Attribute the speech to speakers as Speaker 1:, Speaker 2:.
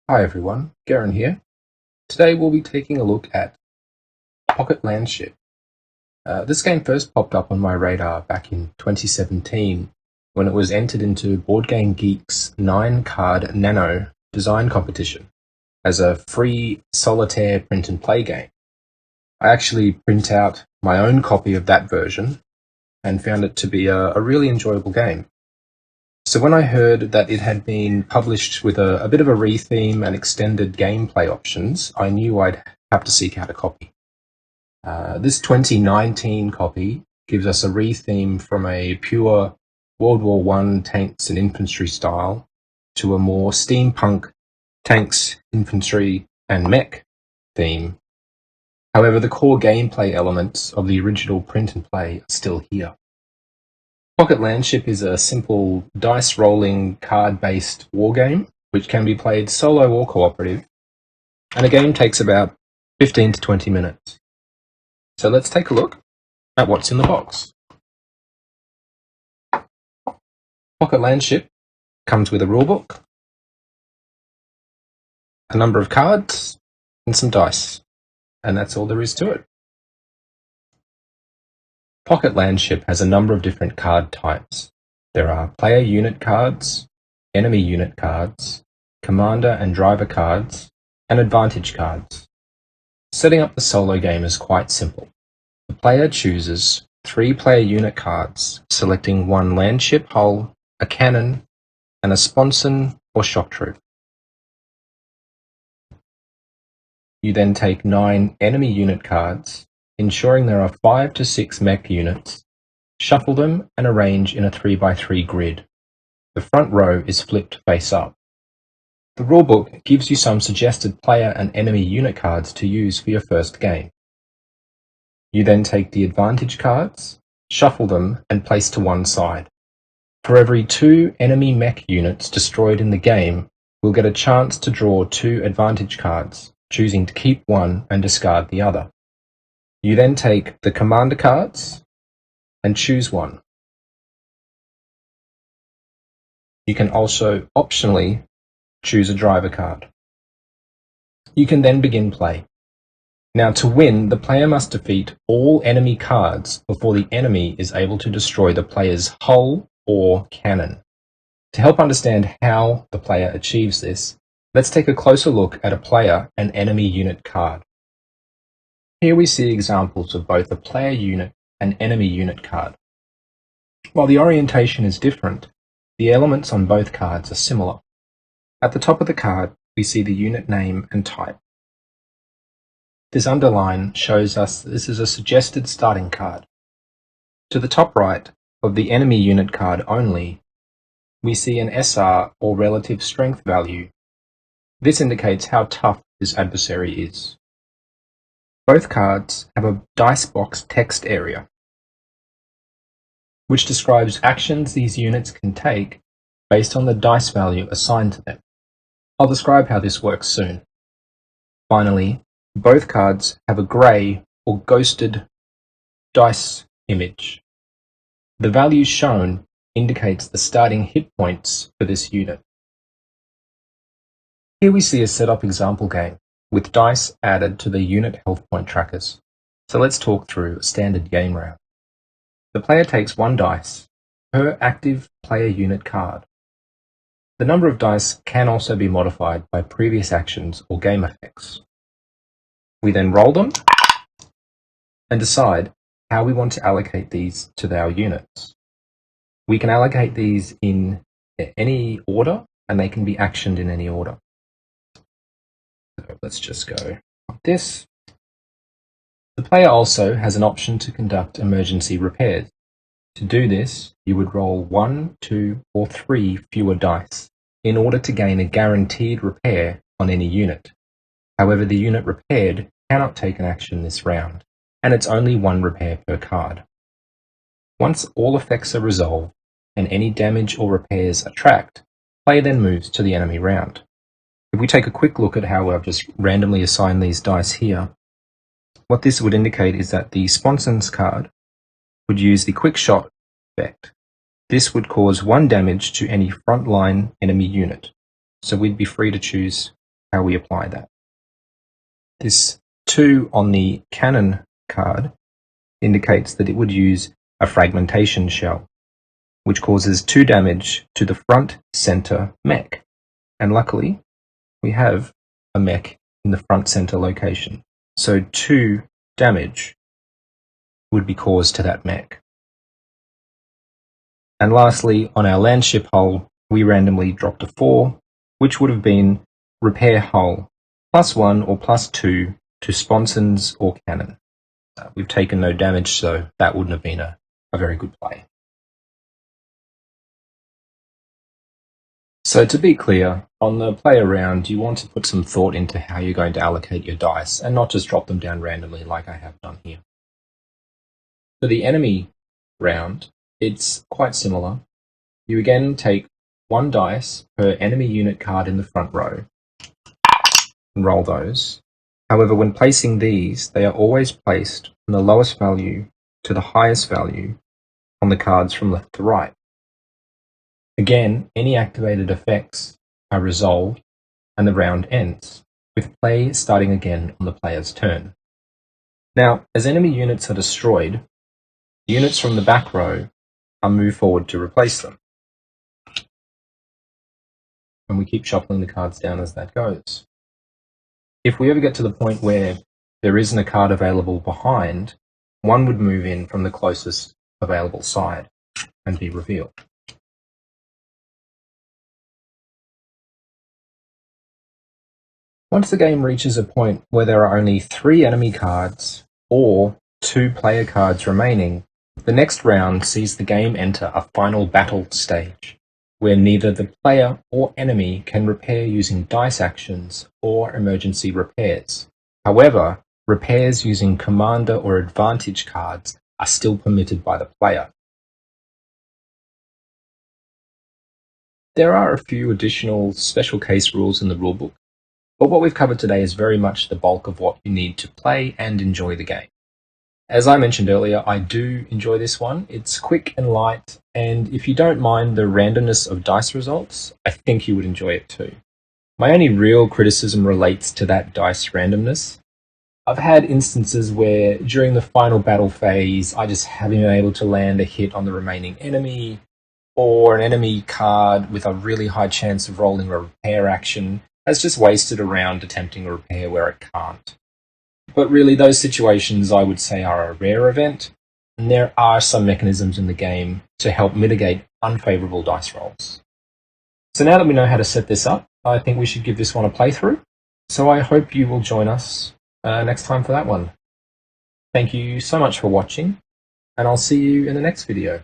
Speaker 1: Hi everyone, Garen here. Today we'll be taking a look at Pocket Landship. This game first popped up on my radar back in 2017 when it was entered into Board Game Geek's 9-card Nano design competition as a free solitaire print and play game. I actually print out my own copy of that version and found it to be a really enjoyable game. So when I heard that it had been published with a bit of a retheme and extended gameplay options, I knew I'd have to seek out a copy. This 2019 copy gives us a retheme from a pure World War I tanks and infantry style to a more steampunk tanks, infantry, and mech theme. However, the core gameplay elements of the original print and play are still here. Pocket Landship is a simple dice-rolling, card-based wargame, which can be played solo or cooperative, and the game takes about 15 to 20 minutes. So let's take a look at what's in the box. Pocket Landship comes with a rulebook, a number of cards, and some dice, and that's all there is to it. Pocket Landship has a number of different card types. There are player unit cards, enemy unit cards, commander and driver cards, and advantage cards. Setting up the solo game is quite simple. The player chooses 3 player unit cards, selecting 1 landship hull, a cannon, and a sponson or shock troop. You then take 9 enemy unit cards, ensuring there are 5 to 6 mech units, shuffle them and arrange in a 3x3 grid. The front row is flipped face up. The rulebook gives you some suggested player and enemy unit cards to use for your first game. You then take the advantage cards, shuffle them and place to one side. For every 2 enemy mech units destroyed in the game, we'll get a chance to draw 2 advantage cards, choosing to keep one and discard the other. You then take the commander cards and choose one. You can also optionally choose a driver card. You can then begin play. Now to win, the player must defeat all enemy cards before the enemy is able to destroy the player's hull or cannon. To help understand how the player achieves this, let's take a closer look at a player and enemy unit card. Here we see examples of both a player unit and enemy unit card. While the orientation is different, the elements on both cards are similar. At the top of the card, we see the unit name and type. This underline shows us this is a suggested starting card. To the top right of the enemy unit card only, we see an SR or relative strength value. This indicates how tough this adversary is. Both cards have a dice box text area, which describes actions these units can take based on the dice value assigned to them. I'll describe how this works soon. Finally, both cards have a grey or ghosted dice image. The value shown indicates the starting hit points for this unit. Here we see a setup example game with dice added to the unit health point trackers. So let's talk through a standard game round. The player takes 1 dice per active player unit card. The number of dice can also be modified by previous actions or game effects. We then roll them and decide how we want to allocate these to our units. We can allocate these in any order, and they can be actioned in any order. So let's just go like this. The player also has an option to conduct emergency repairs. To do this, you would roll 1, 2, or 3 fewer dice in order to gain a guaranteed repair on any unit. However, the unit repaired cannot take an action this round, and it's only 1 repair per card. Once all effects are resolved and any damage or repairs are tracked, player then moves to the enemy round. If we take a quick look at how I've just randomly assigned these dice here, what this would indicate is that the sponsons card would use the quick shot effect. This would cause 1 damage to any frontline enemy unit, so we'd be free to choose how we apply that. This 2 on the cannon card indicates that it would use a fragmentation shell, which causes 2 damage to the front center mech. And luckily, we have a mech in the front center location. So 2 damage would be caused to that mech. And lastly, on our landship hull, we randomly dropped a 4, which would have been repair hull, +1 or +2 to sponsons or cannon. We've taken no damage, so that wouldn't have been a very good play. So to be clear, on the play around, you want to put some thought into how you're going to allocate your dice and not just drop them down randomly like I have done here. For the enemy round, it's quite similar. You again take 1 dice per enemy unit card in the front row and roll those. However, when placing these, they are always placed from the lowest value to the highest value on the cards from left to right. Again, any activated effects are resolved and the round ends, with play starting again on the player's turn. Now, as enemy units are destroyed, units from the back row are moved forward to replace them. And we keep shuffling the cards down as that goes. If we ever get to the point where there isn't a card available behind, one would move in from the closest available side and be revealed. Once the game reaches a point where there are only 3 enemy cards or 2 player cards remaining, the next round sees the game enter a final battle stage, where neither the player or enemy can repair using dice actions or emergency repairs. However, repairs using commander or advantage cards are still permitted by the player. There are a few additional special case rules in the rulebook, but what we've covered today is very much the bulk of what you need to play and enjoy the game. As I mentioned earlier, I do enjoy this one. It's quick and light, and if you don't mind the randomness of dice results, I think you would enjoy it too. My only real criticism relates to that dice randomness. I've had instances where during the final battle phase, I just haven't been able to land a hit on the remaining enemy, or an enemy card with a really high chance of rolling a repair action has just wasted a round attempting a repair where it can't. But really, those situations I would say are a rare event, and there are some mechanisms in the game to help mitigate unfavorable dice rolls. So now that we know how to set this up, I think we should give this one a playthrough. So I hope you will join us next time for that one. Thank you so much for watching, and I'll see you in the next video.